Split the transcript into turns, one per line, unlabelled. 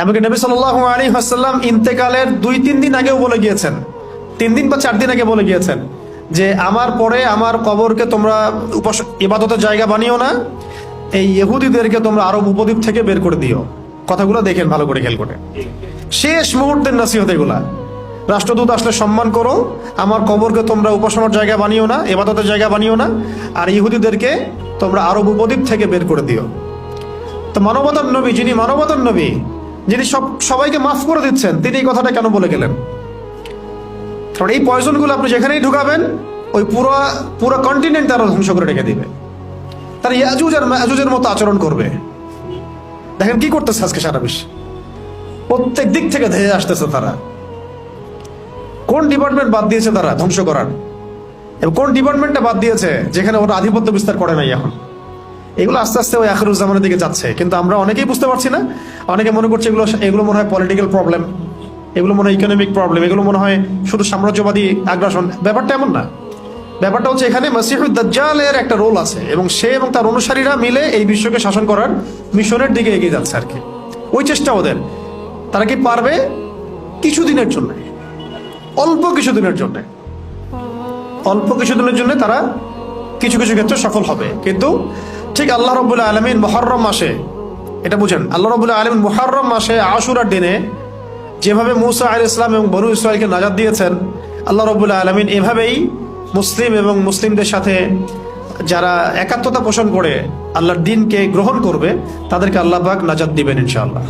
এমনকি নবী সাল্লাল্লাহু আলাইহি ওয়াসাল্লাম ইন্তেকালের 2-3 দিন আগেও বলে গিয়েছেন, 3 দিন বা 4 দিন আগে বলে গিয়েছেন যে আমার পরে আমার কবরকে তোমরা ইবাদতের জায়গা বানিও না, এই ইহুদিদেরকে তোমরা আরব উপদ্বীপ থেকে বের করে দিও। কথাগুলো দেখেন ভালো করে, খেয়াল করে। শেষ মুহূর্তের নসিহত এগুলা। রাষ্ট্রদূত আসলে সম্মান করো, আমার কবরকে তোমরা উপাসনার জায়গা বানিও না, ইবাদতের জায়গা বানিও না, আর ইহুদিদেরকে তোমরা আরব উপদ্বীপ থেকে বের করে দিও। তো মানবতার নবী, যিনি মানবতার নবী, যিনি সবাইকে মাফ করে দিচ্ছেন, তিনি এই কথাটা কেন বলে গেলেন? কারণ এই পয়জনগুলো আপনি যেখানেই ঢুকাবেন, ওই পুরো কন্টিনেন্ট তারা ধ্বংস করে রেখে দিবে। তারা ইয়াজুজ আর মাজুজের মতো আচরণ করবে। দেখেন কি করতেছে আজকে সারা বিশ্বে, প্রত্যেক দিক থেকে ধেয়ে আসতেছে তারা। কোন ডিপার্টমেন্ট বাদ দিয়েছে তারা ধ্বংস করার, এবং কোন ডিপার্টমেন্টটা বাদ দিয়েছে যেখানে ওরা আধিপত্য বিস্তার করে নাই? এখন এগুলো আস্তে আস্তে ওই আখিরুজ্জামানের দিকে যাচ্ছে, কিন্তু আমরা অনেকেই বুঝতে পারছি না। অনেকে মনে করছে এগুলো মনে হয় পলিটিক্যাল প্রবলেম, এগুলো মনে হয় ইকোনমিক প্রবলেম, এগুলো মনে হয় শুধু সাম্রাজ্যবাদী আগ্রাসন। ব্যাপারটা এমন না। ব্যাপারটা হচ্ছে এখানে মসিহুদ দাজ্জালের একটা রোল আছে, এবং সে এবং তার অনুসারীরা মিলে এই বিশ্বকে শাসন করার মিশনের দিকে এগিয়ে যাচ্ছে আর কি। ওই চেষ্টা ওদের। তারা কি পারবে? কিছুদিনের জন্য, অল্প কিছুদিনের জন্য, তারা কিছু কিছু ক্ষেত্রে সফল হবে। কিন্তু ঠিক আল্লাহ রাব্বুল আলামিন মুহররম মাসে, এটা বুঝেন, আল্লাহ রাব্বুল আলামিন মুহররম মাসে আশুরার দিনে যেভাবে মুসা আলাইহিস সালাম এবং বনু ইসরাঈলকে নাজাত দিয়েছেন, আল্লাহ রাব্বুল আলামিন এভাবেই মুসলিম এবং মুসলিমদের সাথে যারা একাত্মতা পোষণ করে আল্লাহর দ্বীনকে গ্রহণ করবে, তাদেরকে আল্লাহ পাক নাজাত দিবেন ইনশাআল্লাহ।